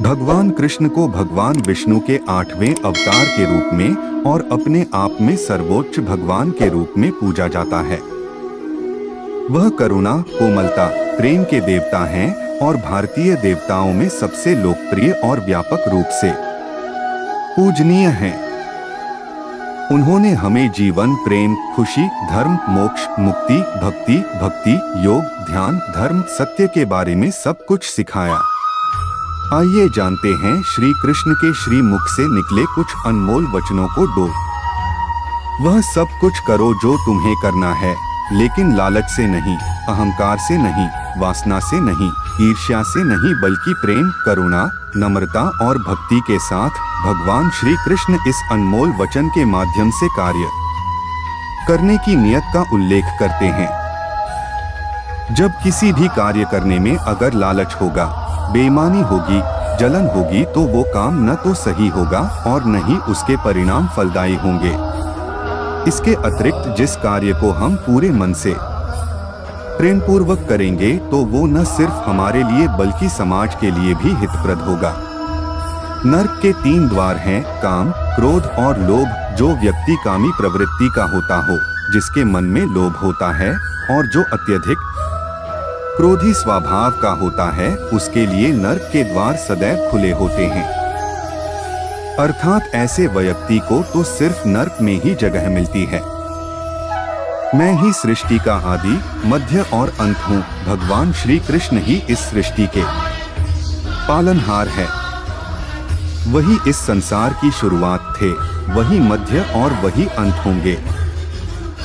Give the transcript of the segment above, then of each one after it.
भगवान कृष्ण को भगवान विष्णु के 8वें अवतार के रूप में और अपने आप में सर्वोच्च भगवान के रूप में पूजा जाता है। वह करुणा, कोमलता, प्रेम के देवता हैं और भारतीय देवताओं में सबसे लोकप्रिय और व्यापक रूप से पूजनीय हैं। उन्होंने हमें जीवन, प्रेम, खुशी, धर्म, मोक्ष, मुक्ति, भक्ति, योग, ध्यान, धर्म, सत्य के बारे में सब कुछ सिखाया। आइए जानते हैं श्री कृष्ण के श्री मुख से निकले कुछ अनमोल वचनों को। वह सब कुछ करो जो तुम्हें करना है, लेकिन लालच से नहीं, अहंकार से नहीं, वासना से नहीं, ईर्ष्या से नहीं, बल्कि प्रेम, करुणा, नम्रता और भक्ति के साथ। भगवान श्री कृष्ण इस अनमोल वचन के माध्यम से कार्य करने की नियत का उल्लेख करते हैं। जब किसी भी कार्य करने में अगर लालच होगा, बेईमानी होगी, जलन होगी, तो वो काम न तो सही होगा और न ही उसके परिणाम फलदायी होंगे। इसके अतिरिक्त जिस कार्य को हम पूरे मन से प्रेम पूर्वक करेंगे तो वो न सिर्फ हमारे लिए बल्कि समाज के लिए भी हितप्रद होगा। नरक के 3 द्वार हैं, काम, क्रोध और लोभ। जो व्यक्ति कामी प्रवृत्ति का होता हो, जिसके मन में लोभ होता है और जो अत्यधिक क्रोधी स्वभाव का होता है, उसके लिए नरक के द्वार सदैव खुले होते हैं। अर्थात ऐसे व्यक्ति को तो सिर्फ नरक में ही जगह मिलती है। मैं ही सृष्टि का आदि, मध्य और अंत हूँ। भगवान श्री कृष्ण ही इस सृष्टि के पालनहार है। वही इस संसार की शुरुआत थे, वही मध्य और वही अंत होंगे।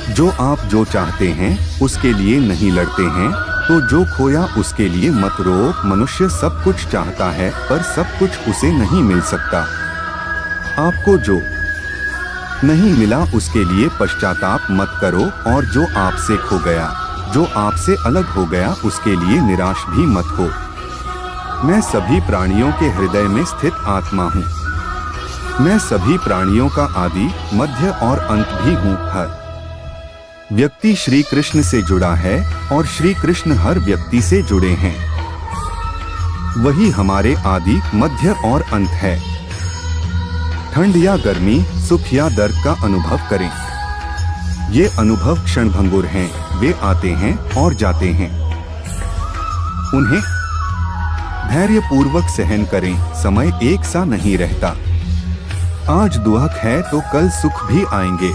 जो आप जो चाहते हैं उसके लिए नहीं लड़ते हैं, तो जो खोया उसके लिए मत रो। मनुष्य सब कुछ चाहता है पर सब कुछ उसे नहीं मिल सकता। आपको जो नहीं मिला उसके लिए पश्चाताप मत करो, और जो आपसे खो गया, जो आपसे अलग हो गया, उसके लिए निराश भी मत हो। मैं सभी प्राणियों के हृदय में स्थित आत्मा हूँ। मैं सभी प्राणियों का आदि, मध्य और अंत भी हूँ। हर व्यक्ति श्री कृष्ण से जुड़ा है और श्री कृष्ण हर व्यक्ति से जुड़े हैं। वही हमारे आदि, मध्य और अंत है। ठंड या गर्मी, सुख या दर्द का अनुभव करें। ये अनुभव क्षणभंगुर हैं, वे आते हैं और जाते हैं। उन्हें धैर्य पूर्वक सहन करें। समय एक सा नहीं रहता। आज दुख है तो कल सुख भी आएंगे,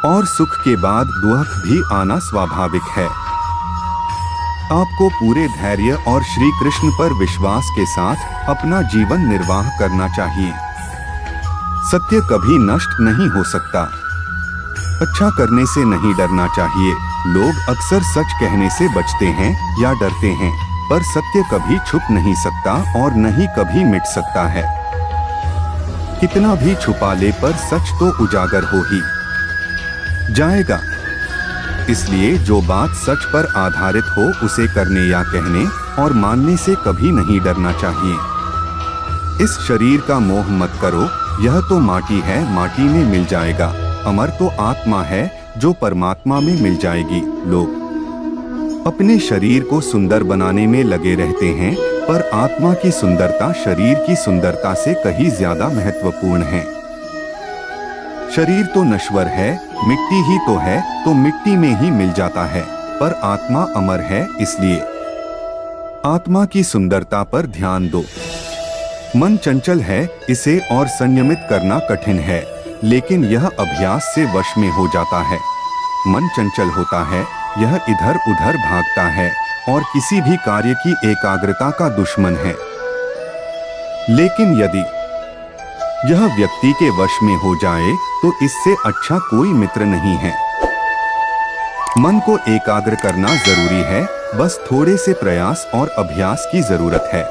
और सुख के बाद दुख भी आना स्वाभाविक है। आपको पूरे धैर्य और श्री कृष्ण पर विश्वास के साथ अपना जीवन निर्वाह करना चाहिए। सत्य कभी नष्ट नहीं हो सकता। अच्छा करने से नहीं डरना चाहिए। लोग अक्सर सच कहने से बचते हैं या डरते हैं, पर सत्य कभी छुप नहीं सकता और न ही कभी मिट सकता है। कितना भी छुपा ले पर सच तो उजागर हो ही जाएगा। इसलिए जो बात सच पर आधारित हो उसे करने या कहने और मानने से कभी नहीं डरना चाहिए। इस शरीर का मोह मत करो। यह तो माटी है, माटी में मिल जाएगा। अमर तो आत्मा है जो परमात्मा में मिल जाएगी। लोग अपने शरीर को सुंदर बनाने में लगे रहते हैं, पर आत्मा की सुंदरता शरीर की सुंदरता से कहीं ज्यादा महत्वपूर्ण है। शरीर तो नश्वर है, मिट्टी ही तो है, तो मिट्टी में ही मिल जाता है, पर आत्मा अमर है। इसलिए आत्मा की सुंदरता पर ध्यान दो। मन चंचल है, इसे और संयमित करना कठिन है, लेकिन यह अभ्यास से वश में हो जाता है। मन चंचल होता है, यह इधर उधर भागता है और किसी भी कार्य की एकाग्रता का दुश्मन है। लेकिन यदि यह व्यक्ति के वश में हो जाए तो इससे अच्छा कोई मित्र नहीं है। मन को एकाग्र करना जरूरी है, बस थोड़े से प्रयास और अभ्यास की जरूरत है।